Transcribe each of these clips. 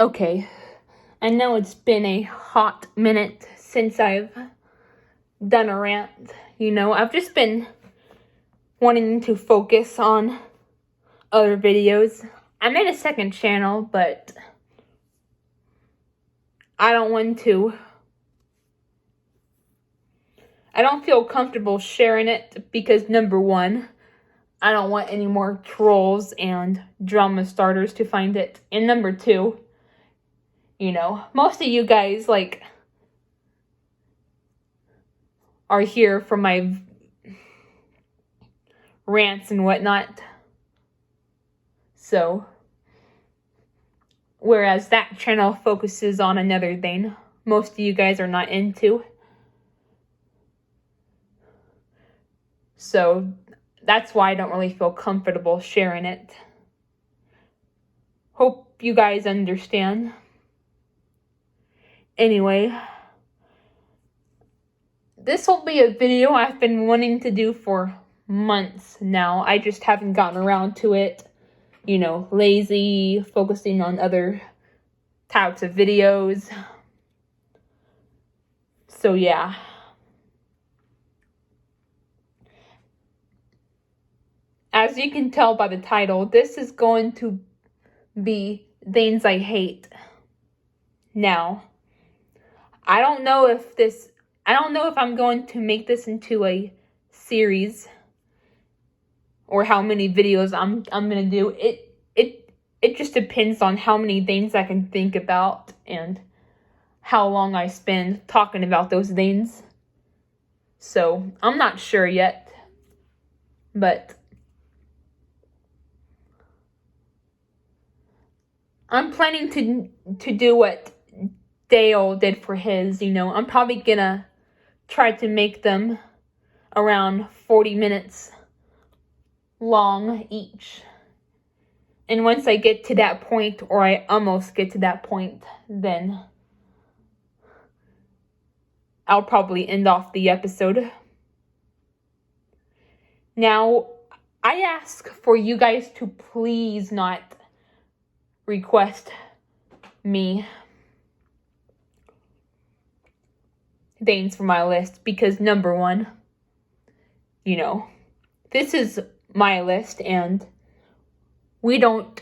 Okay, I know it's been a hot minute since I've done a rant. I've just been wanting to focus on other videos. I made a second channel, but I don't feel comfortable sharing it because, number one, I don't want any more trolls and drama starters to find it. And number two, most of you guys, are here for my rants and whatnot. So, whereas that channel focuses on another thing most of you guys are not into. So, that's why I don't really feel comfortable sharing it. Hope you guys understand. Anyway, this will be a video I've been wanting to do for months now. I just haven't gotten around to it. Lazy, focusing on other types of videos. So yeah. As you can tell by the title, this is going to be things I hate. Now, I don't know if I'm going to make this into a series or how many videos I'm going to do. It just depends on how many things I can think about and how long I spend talking about those things. So, I'm not sure yet. But I'm planning to do what Dale did for his. I'm probably gonna try to make them around 40 minutes long each. And once I get to that point, or I almost get to that point, then I'll probably end off the episode. Now, I ask for you guys to please not request me things for my list, because number one, this is my list and we don't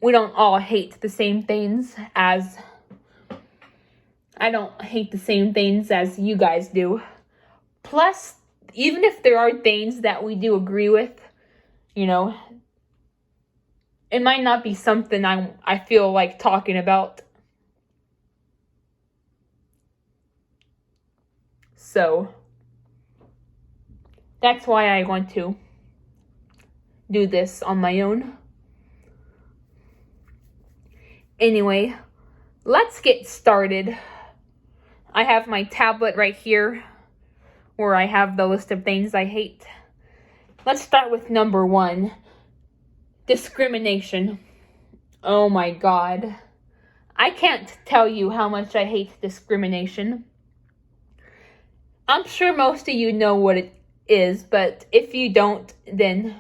all hate the same things as I don't hate the same things as you guys do. Plus, even if there are things that we do agree with, it might not be something I feel like talking about. So, that's why I want to do this on my own. Anyway, let's get started. I have my tablet right here where I have the list of things I hate. Let's start with number one. Discrimination. Oh my God. I can't tell you how much I hate discrimination. I'm sure most of you know what it is, but if you don't, then,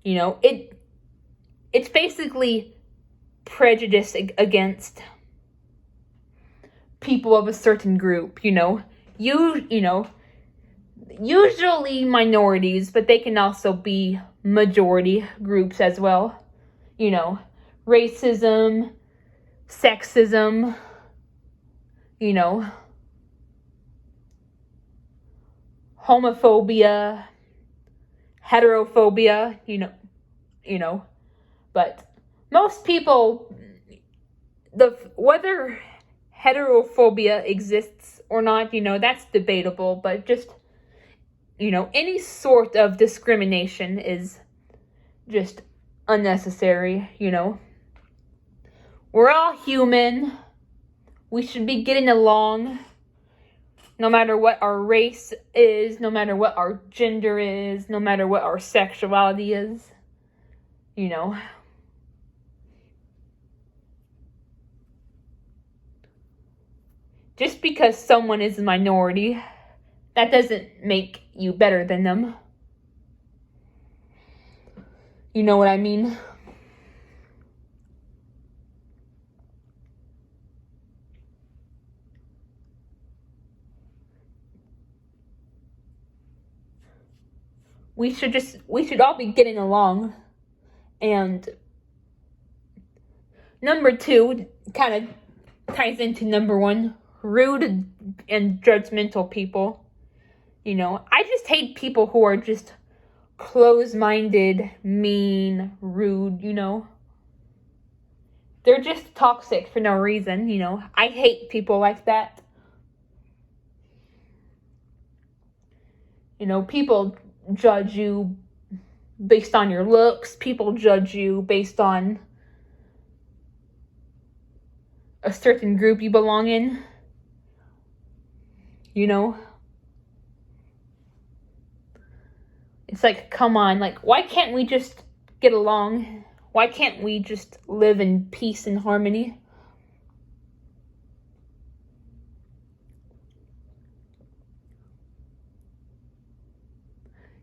it's basically prejudice against people of a certain group, usually minorities, but they can also be majority groups as well. Racism, sexism, homophobia, heterophobia, but most people, whether heterophobia exists or not, that's debatable, but just, any sort of discrimination is just unnecessary, We're all human. We should be getting along, no matter what our race is, no matter what our gender is, no matter what our sexuality is, Just because someone is a minority, that doesn't make you better than them. You know what I mean? we should all be getting along. And number 2 kind of ties into number 1, rude and judgmental people. I just hate people who are just close-minded, mean, rude, They're just toxic for no reason, I hate people like that. People judge you based on your looks. People judge you based on a certain group you belong in. It's like, come on, like, why can't we just get along? Why can't we just live in peace and harmony?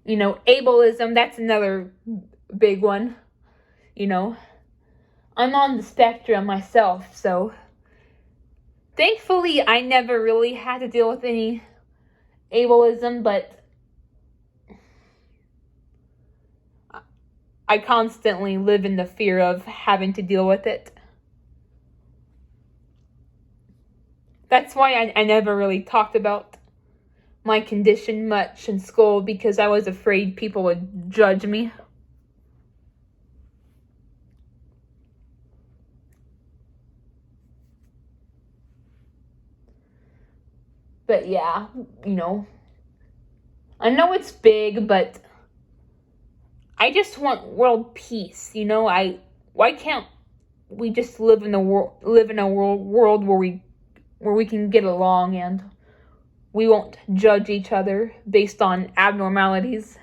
Ableism, that's another big one. I'm on the spectrum myself, so thankfully I never really had to deal with any ableism, but I constantly live in the fear of having to deal with it. That's why I never really talked about my condition much in school, because I was afraid people would judge me. But yeah, I know it's big, but I just want world peace. Why can't we just live in a world where we can get along and we won't judge each other based on abnormalities?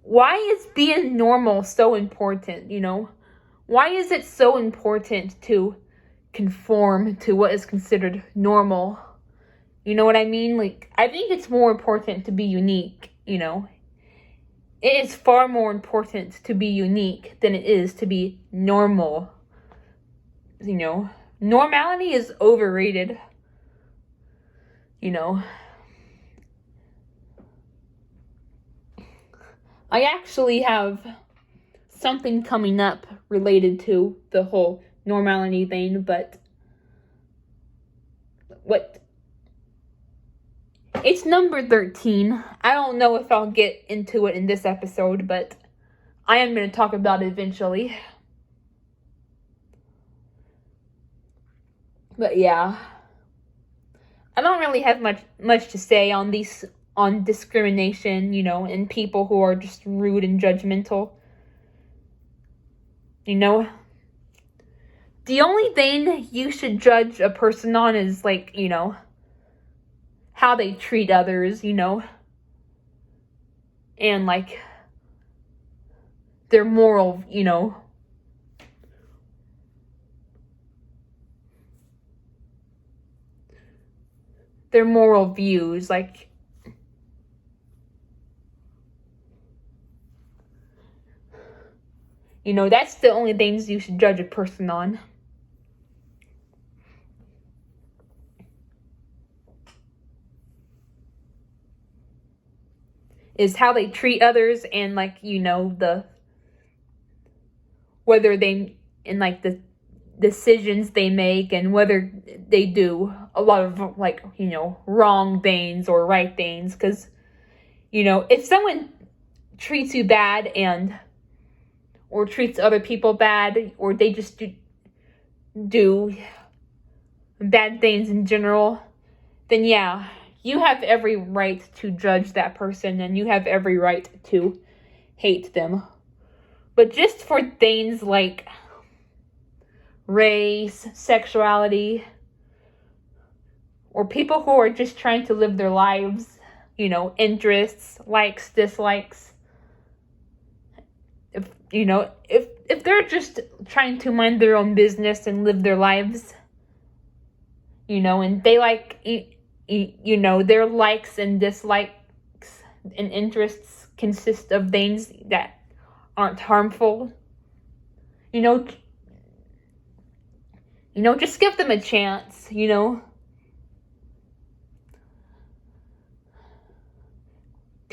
Why is being normal so important? Why is it so important to conform to what is considered normal? You know what I mean? Like, I think it's more important to be unique, It is far more important to be unique than it is to be normal. Normality is overrated. I actually have something coming up related to the whole normality thing, but it's number 13. I don't know if I'll get into it in this episode, but I am going to talk about it eventually. But yeah, I don't really have much to say on discrimination, and people who are just rude and judgmental. The only thing you should judge a person on is, like, how they treat others, and, like, their moral, their moral views, like, that's the only things you should judge a person on. Is how they treat others, and, like, whether they, and, like, the decisions they make, and whether they do a lot of, like, wrong things or right things. Because, if someone treats you bad or treats other people bad, or they just do bad things in general, then yeah, you have every right to judge that person, and you have every right to hate them. But just for things like race, sexuality, or people who are just trying to live their lives, interests, likes, dislikes, if they're just trying to mind their own business and live their lives, and they like, their likes and dislikes and interests consist of things that aren't harmful, just give them a chance,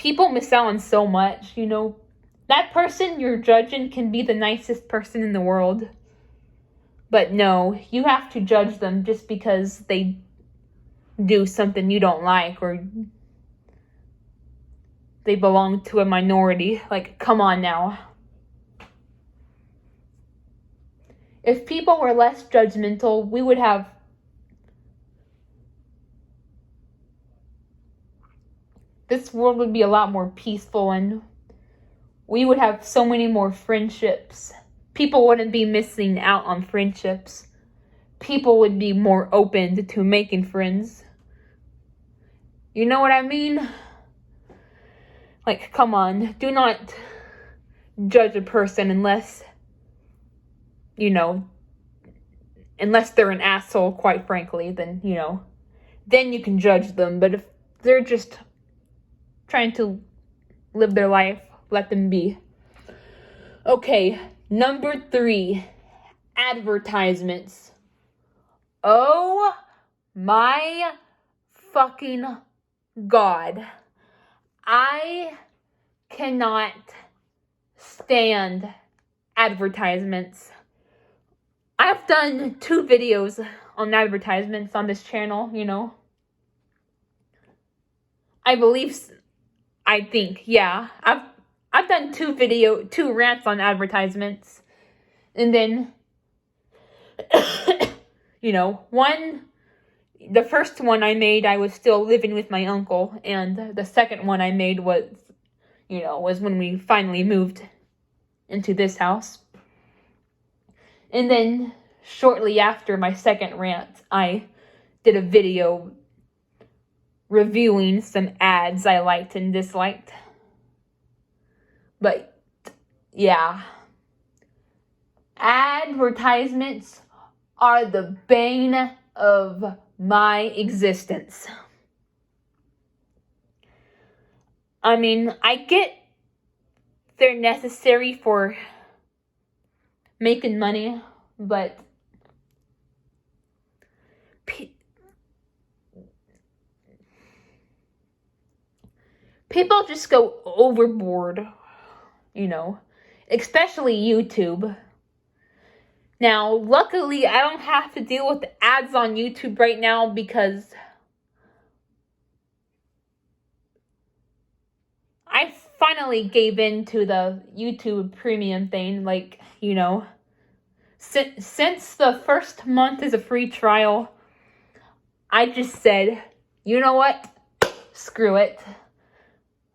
people miss out on so much, you know. That person you're judging can be the nicest person in the world. But no, you have to judge them just because they do something you don't like or they belong to a minority. Like, come on now. If people were less judgmental, we would have this world would be a lot more peaceful and we would have so many more friendships. People wouldn't be missing out on friendships. People would be more open to making friends. You know what I mean? Like, come on. Do not judge a person unless, you know, unless they're an asshole, quite frankly, then, you know, then you can judge them. But if they're just trying to live their life, let them be. Okay, number 3, advertisements. Oh my fucking God. I cannot stand advertisements. I've done 2 videos on advertisements on this channel, you know. I think, yeah. I've done 2 rants on advertisements. And then, you know, the first one I made, I was still living with my uncle. And the second one I made was when we finally moved into this house. And then, shortly after my second rant, I did a video reviewing some ads I liked and disliked. But, yeah. Advertisements are the bane of my existence. I mean, I get they're necessary for making money, but people just go overboard, you know, especially YouTube. Now, luckily, I don't have to deal with the ads on YouTube right now because I finally gave in to the YouTube premium thing. Like, you know, since the first month is a free trial, I just said, you know what? Screw it.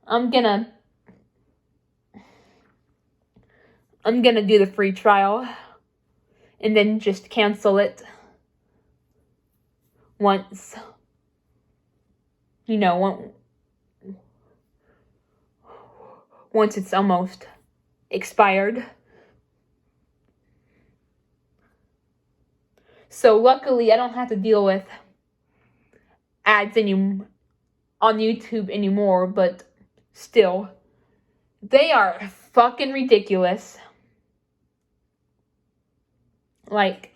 I'm gonna do the free trial and then just cancel it once, you know, once it's almost expired. So luckily, I don't have to deal with ads on YouTube anymore, but still, they are fucking ridiculous. Like,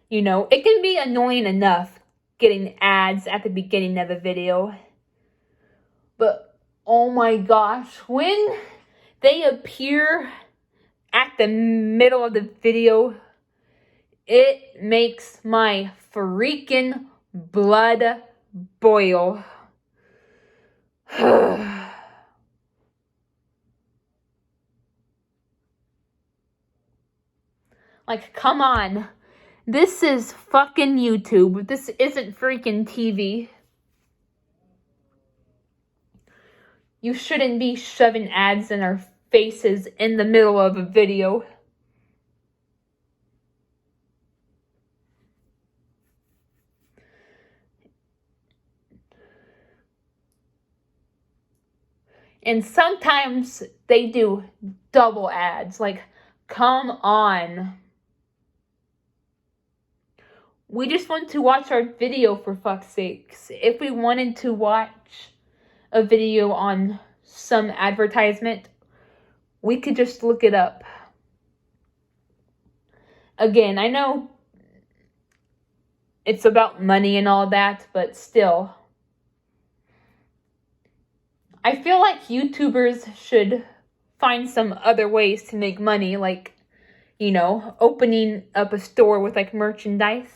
you know, it can be annoying enough getting ads at the beginning of a video. But, oh my gosh, when they appear at the middle of the video, it makes my freaking blood boil. Like, come on. This is fucking YouTube. This isn't freaking TV. You shouldn't be shoving ads in our faces in the middle of a video. And sometimes they do double ads. Like, come on. We just want to watch our video, for fuck's sakes. If we wanted to watch a video on some advertisement, we could just look it up. Again, I know it's about money and all that, but still. I feel like YouTubers should find some other ways to make money, like, opening up a store with like merchandise.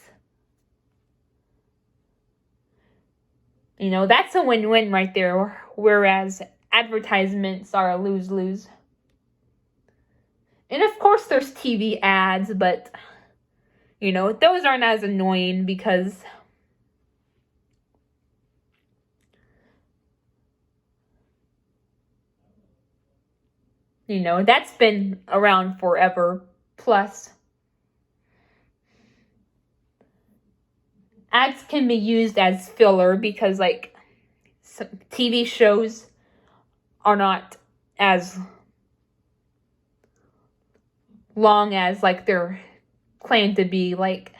That's a win-win right there, whereas advertisements are a lose-lose. And of course there's TV ads, but, those aren't as annoying because that's been around forever. Plus, ads can be used as filler because, like, some TV shows are not as long as, like, they're claimed to be. Like,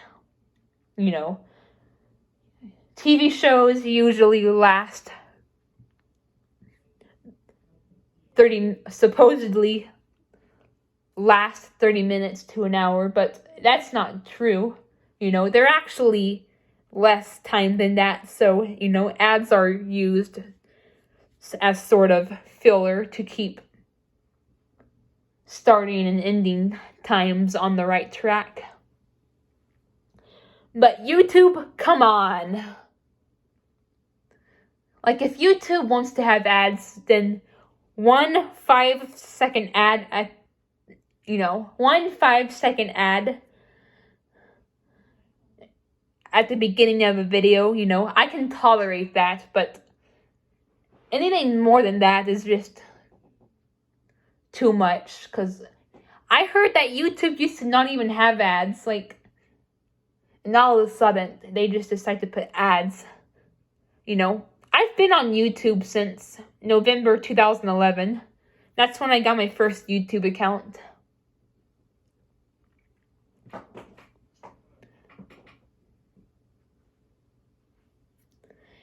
TV shows usually last supposedly last 30 minutes to an hour, but that's not true. They're actually less time than that. So, ads are used as sort of filler to keep starting and ending times on the right track. But YouTube, come on. Like, if YouTube wants to have ads, then one 5-second ad at the beginning of a video, I can tolerate that, but anything more than that is just too much, because I heard that YouTube used to not even have ads, like, and all of a sudden, they just decide to put ads. I've been on YouTube since November 2011. That's when I got my first YouTube account.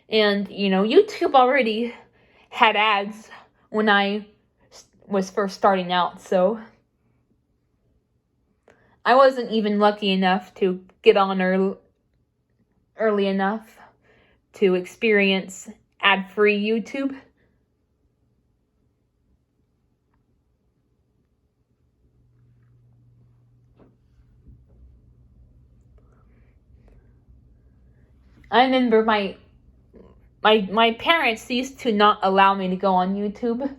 And, YouTube already had ads when I was first starting out, so I wasn't even lucky enough to get on early enough to experience ad-free YouTube. I remember my parents used to not allow me to go on YouTube.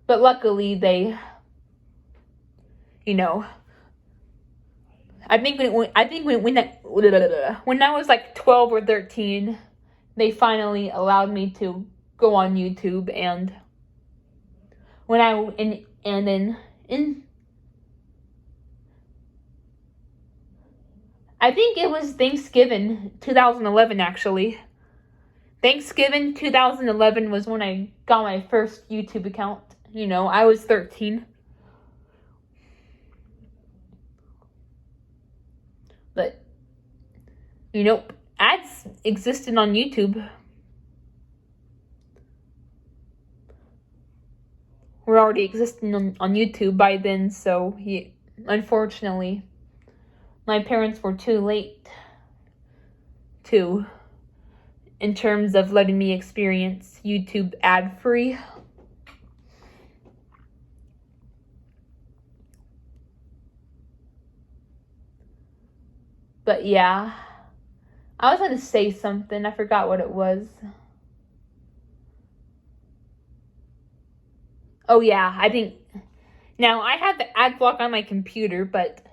But luckily they, I think when I was like 12 or 13, they finally allowed me to go on YouTube, and I think it was Thanksgiving 2011 actually. Thanksgiving 2011 was when I got my first YouTube account. I was 13. But, ads existed on YouTube. Were already existing on YouTube by then, so unfortunately, my parents were too late in terms of letting me experience YouTube ad-free. But yeah, I was going to say something. I forgot what it was. Oh yeah, now I have the ad block on my computer, but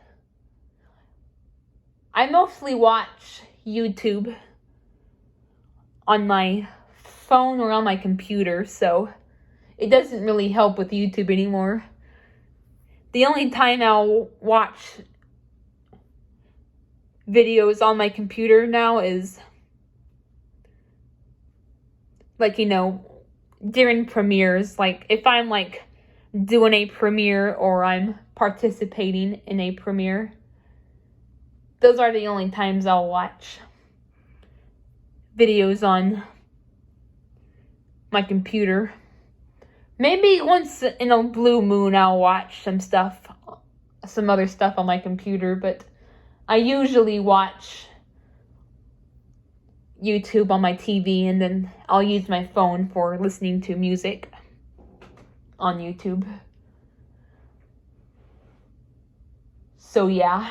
I mostly watch YouTube on my phone or on my computer, so it doesn't really help with YouTube anymore. The only time I'll watch videos on my computer now is like, during premieres, like if I'm like doing a premiere or I'm participating in a premiere. Those are the only times I'll watch videos on my computer. Maybe once in a blue moon I'll watch some stuff some other stuff on my computer, but I usually watch YouTube on my TV, and then I'll use my phone for listening to music on YouTube. So yeah.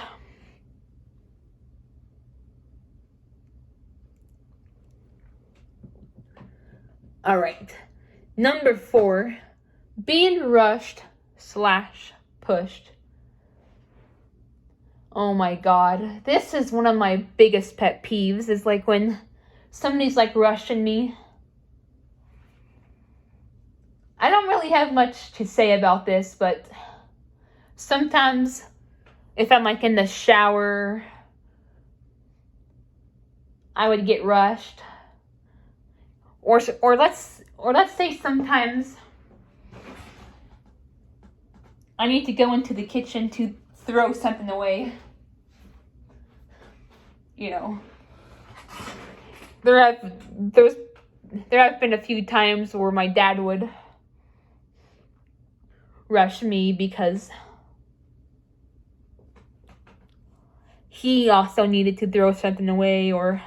All right. Number 4, being rushed / pushed. Oh my God. This is one of my biggest pet peeves, is like when somebody's like rushing me. I don't really have much to say about this, but sometimes if I'm like in the shower, I would get rushed. Or let's say sometimes I need to go into the kitchen to throw something away. You know, there have been a few times where my dad would rush me because he also needed to throw something away or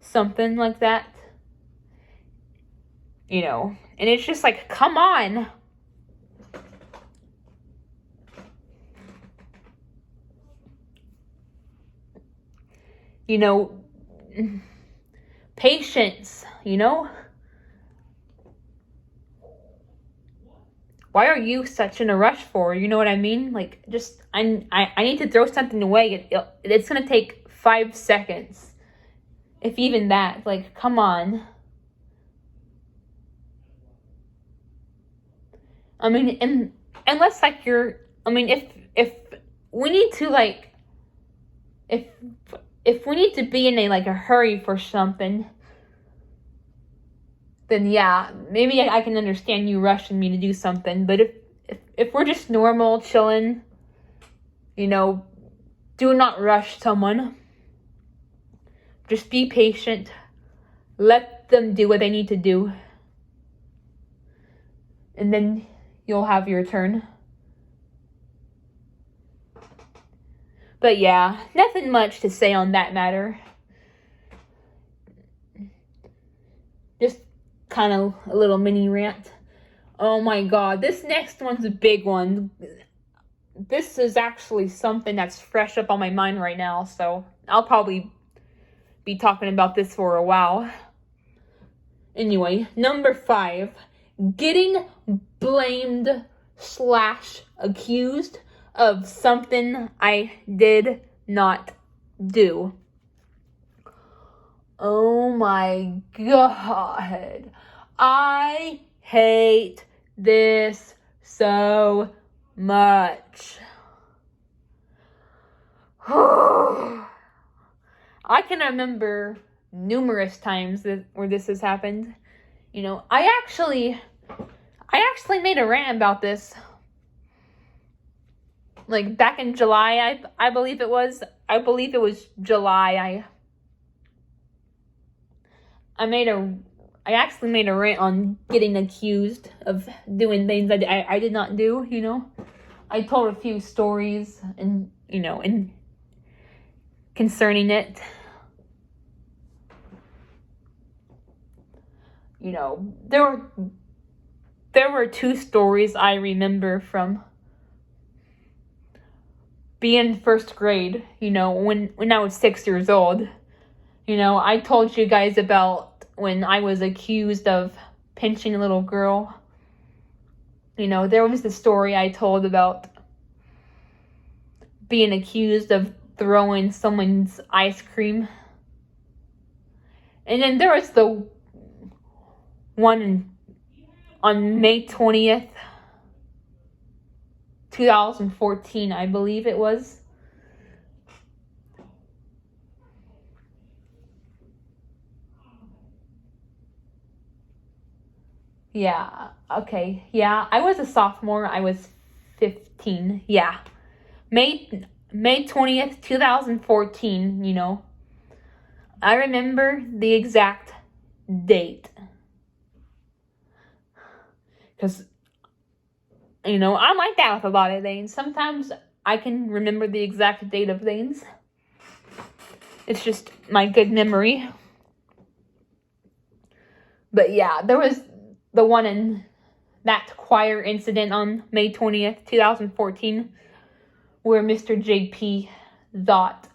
something like that. You know, and it's just like, come on. You know, patience, you know? Why are you such in a rush for? You know what I mean? Like, just, I need to throw something away. It's going to take 5 seconds. If even that. Like, come on. I mean, and unless like if we need to like, if we need to be in a hurry for something, then yeah, maybe I can understand you rushing me to do something. But if we're just normal, chilling, you know, do not rush someone. Just be patient. Let them do what they need to do. And then you'll have your turn. But yeah, nothing much to say on that matter. Just kind of a little mini rant. Oh my God, this next one's a big one. This is actually something that's fresh up on my mind right now, so I'll probably be talking about this for a while. Anyway, number 5, getting blamed / accused of something I did not do. Oh my God. I hate this so much. I can remember numerous times where this has happened. You know, I actually made a rant about this. Like back in July, I believe it was. I believe it was July. I actually made a rant on getting accused of doing things I did not do, you know. I told a few stories and concerning it. You know, there were 2 stories I remember from being in 1st grade, you know, when I was 6 years old. You know, I told you guys about when I was accused of pinching a little girl. You know, there was the story I told about being accused of throwing someone's ice cream. And then there was the one on May 20th, 2014, I believe it was. Yeah, okay. Yeah, I was a sophomore. I was 15. Yeah. May 20th, 2014, you know. I remember the exact date. Because, you know, I'm like that with a lot of things. Sometimes I can remember the exact date of things. It's just my good memory. But yeah, there was the one in that choir incident on May 20th, 2014, where Mr. JP thought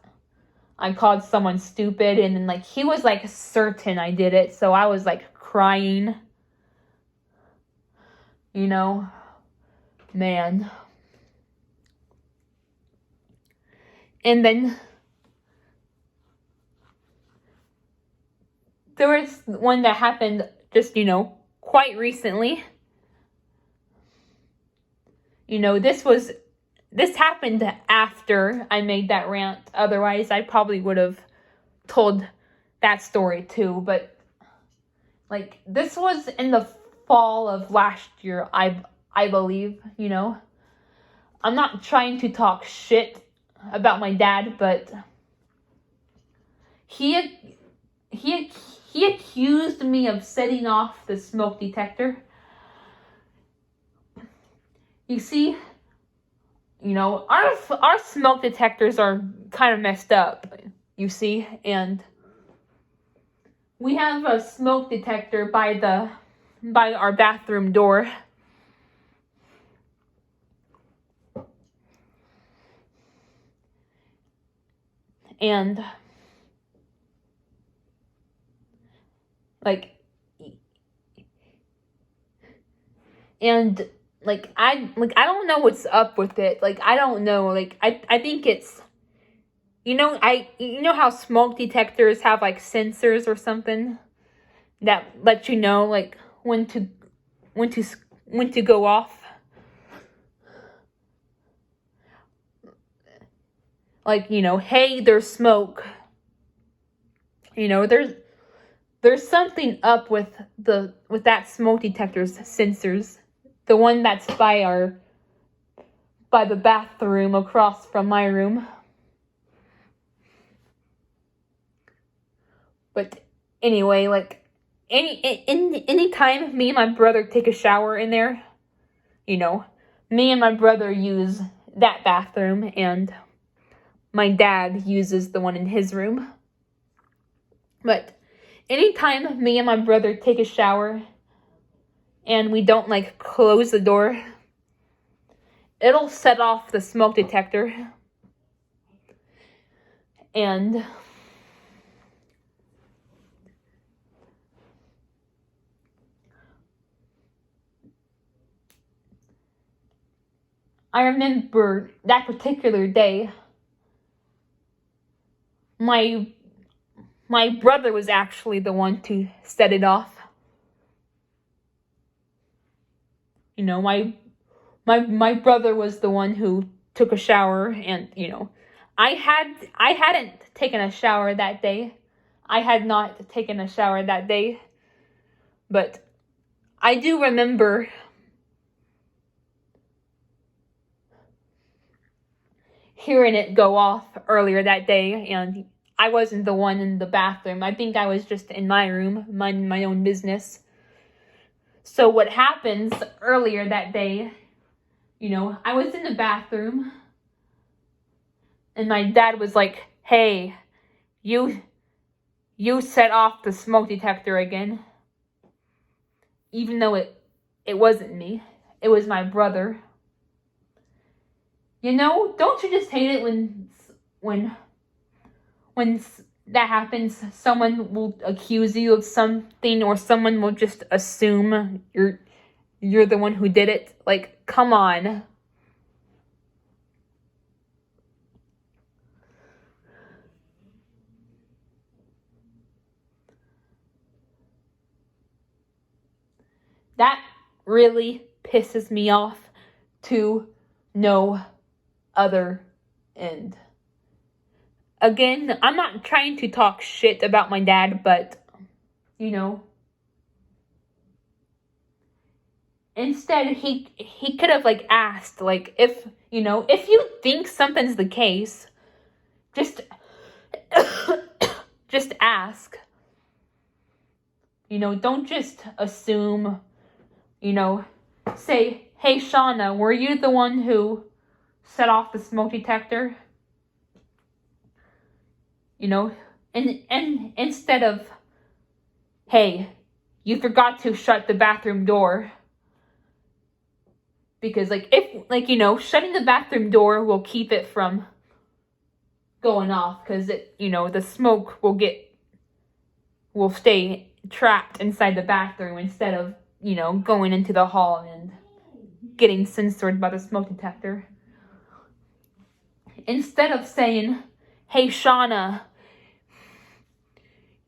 I called someone stupid, and then, like, he was, like, certain I did it, so I was, like, crying. You know? Man. And then there was one that happened just, quite recently. This happened after I made that rant. Otherwise, I probably would have told that story too. But, like, this was in the fall of last year, I believe, I'm not trying to talk shit about my dad, but he accused me of setting off the smoke detector. You see, our smoke detectors are kind of messed up, you see, and we have a smoke detector by our bathroom door. And I don't know what's up with it. Like, I don't know. Like, I think it's, how smoke detectors have, like, sensors or something that let you know, like, when to go off. Like, hey, there's smoke. There's something up with that smoke detector's sensors. The one that's by the bathroom across from my room. But anyway, like, any time me and my brother take a shower in there, me and my brother use that bathroom, and my dad uses the one in his room. But anytime me and my brother take a shower and we don't, like, close the door, it'll set off the smoke detector. And I remember that particular day, my brother was actually the one to set it off. My brother was the one who took a shower, and, I hadn't taken a shower that day. I had not taken a shower that day. But I do remember hearing it go off earlier that day, and I wasn't the one in the bathroom. I think I was just in my room, minding my own business. So what happens earlier that day, I was in the bathroom, and my dad was like, hey, you set off the smoke detector again. Even though it wasn't me. It was my brother. Don't you just hate it when that happens? Someone will accuse you of something, or someone will just assume you're the one who did it. Like, come on. That really pisses me off to no other end. Again, I'm not trying to talk shit about my dad, but, instead he could have, like, asked, like, if you think something's the case, just ask. Don't just assume, say, hey, Shauna, were you the one who set off the smoke detector, you know, and instead of, hey, you forgot to shut the bathroom door. Because, like, if, like, you know, shutting the bathroom door will keep it from going off. Because, you know, the smoke will stay trapped inside the bathroom instead of, you know, going into the hall and getting censored by the smoke detector. Instead of saying, hey, Shauna,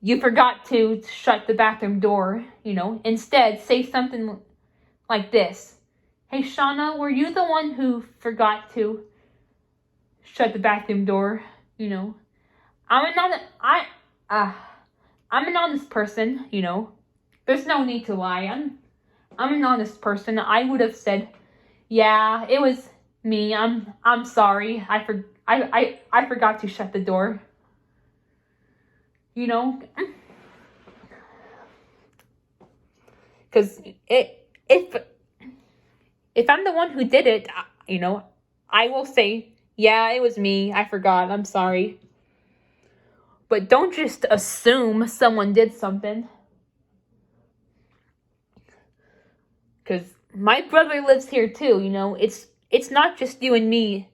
you forgot to shut the bathroom door, you know, instead say something like this. Hey, Shauna, were you the one who forgot to shut the bathroom door? You know, I'm an honest person, you know. There's no need to lie. I'm an honest person. I would have said, yeah, it was me. I'm sorry. I forgot to shut the door. You know, because if I'm the one who did it, you know, I will say, yeah, it was me. I forgot. I'm sorry. But don't just assume someone did something. Because my brother lives here too, you know. It's not just you and me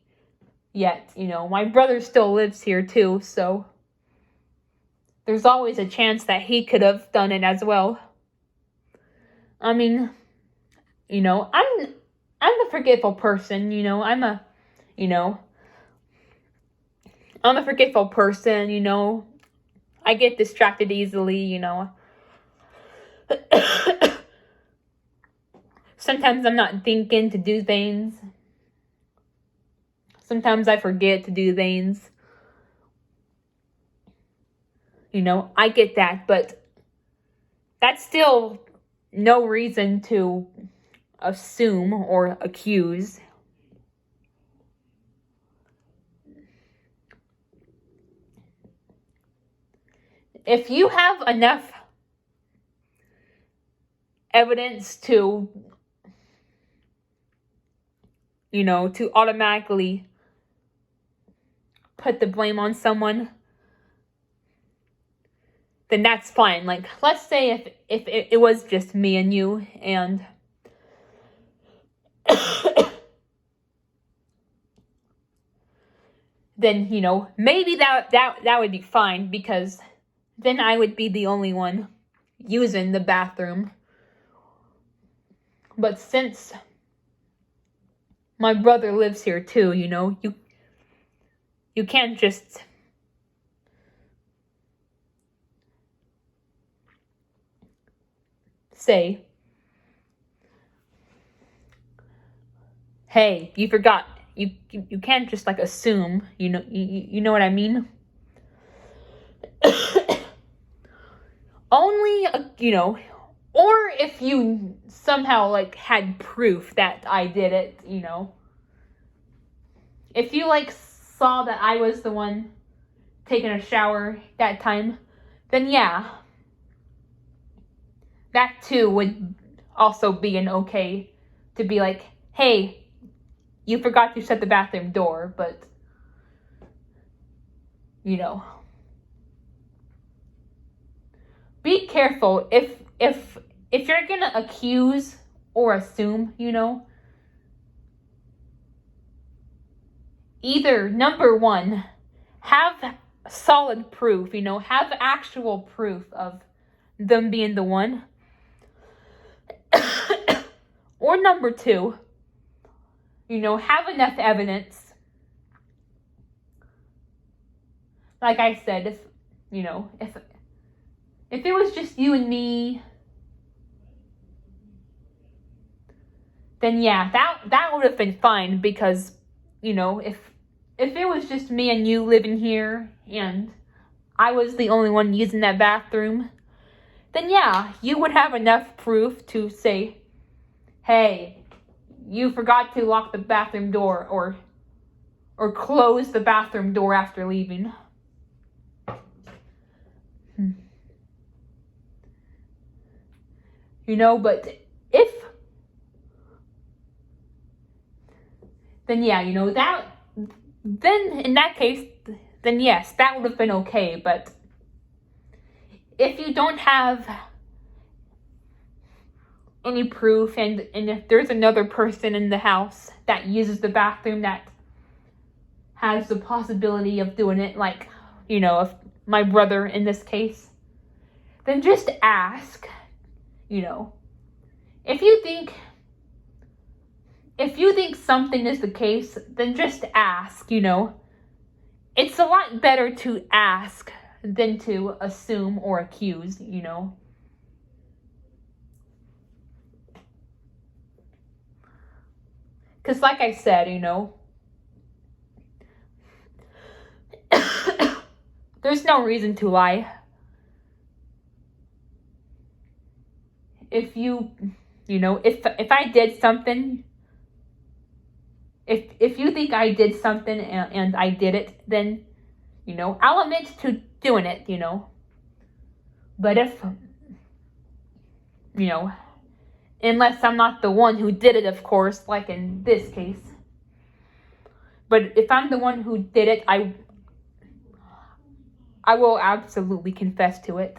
yet, you know. My brother still lives here too, so there's always a chance that he could have done it as well. I mean, you know, I'm a forgetful person, you know. I'm a forgetful person, you know. I get distracted easily, you know. Sometimes I'm not thinking to do things. Sometimes I forget to do things. You know, I get that, but that's still no reason to assume or accuse. If you have enough evidence to, you know, to automatically put the blame on someone, then that's fine. Like, let's say if it was just me and you, and then, you know, maybe that would be fine, because then I would be the only one using the bathroom. But since my brother lives here too, you know, you can't just say, hey, you forgot. You can't just, like, assume, you know, you know what I mean? Only, you know, or if you somehow, like, had proof that I did it, you know. If you, like, saw that I was the one taking a shower that time, then yeah, that too would also be an okay to be like, hey, you forgot to shut the bathroom door, but, you know, be careful. If you're gonna accuse or assume, you know, either, number one, have solid proof, you know, have actual proof of them being the one. Or number two, you know, have enough evidence. Like I said, if it was just you and me, then yeah, that would have been fine, because, you know, if it was just me and you living here and I was the only one using that bathroom, then yeah, you would have enough proof to say, hey, you forgot to lock the bathroom door, or close the bathroom door after leaving. You know, but then yeah, then in that case, then yes, that would have been okay. But if you don't have any proof, and if there's another person in the house that uses the bathroom that has the possibility of doing it, like, if my brother in this case, then just ask, if you think something is the case, then just ask, It's a lot better to ask than to assume or accuse, Because like I said, there's no reason to lie. If if I did something, if you think I did something and I did it, then, I'll admit to doing it, But if, unless I'm not the one who did it, of course, like in this case. But if I'm the one who did it, I will absolutely confess to it.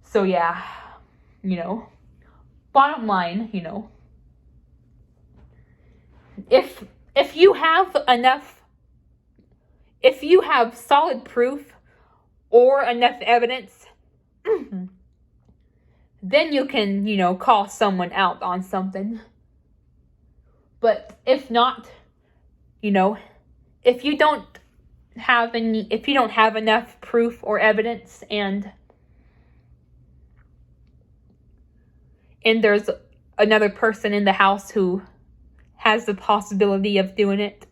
So yeah, bottom line, if you have solid proof or enough evidence, then you can, call someone out on something. But if not, if you don't have enough proof or evidence, and there's another person in the house who has the possibility of doing it,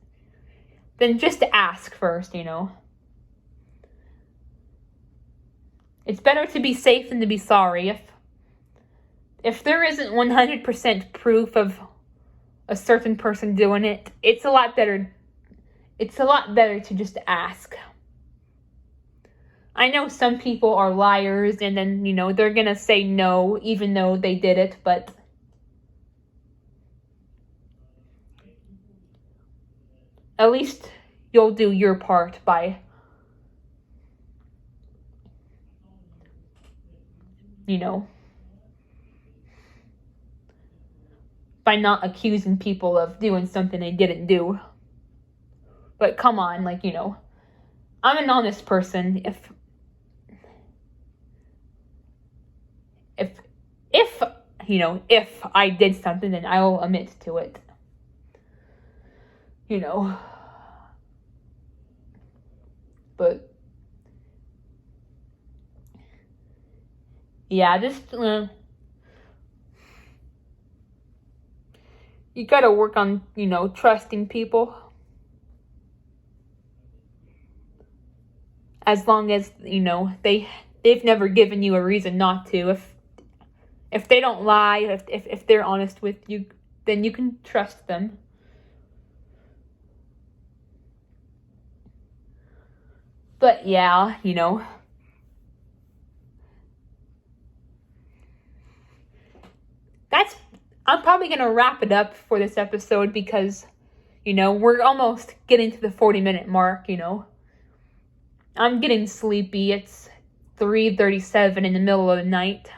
then just ask first, It's better to be safe than to be sorry. If there isn't 100% proof of a certain person doing it, it's a lot better to just ask. I know some people are liars, and then, they're gonna say no even though they did it, but at least you'll do your part by, by not accusing people of doing something they didn't do. But come on, I'm an honest person. If I did something, then I will admit to it. But yeah, just you gotta work on, trusting people. As long as, they've never given you a reason not to. If they don't lie, if they're honest with you, then you can trust them. But yeah, I'm probably going to wrap it up for this episode because, we're almost getting to the 40-minute mark, I'm getting sleepy. It's 3:37 in the middle of the night.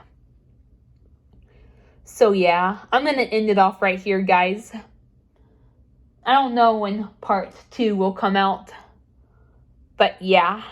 So yeah, I'm going to end it off right here, guys. I don't know when part 2 will come out. But yeah.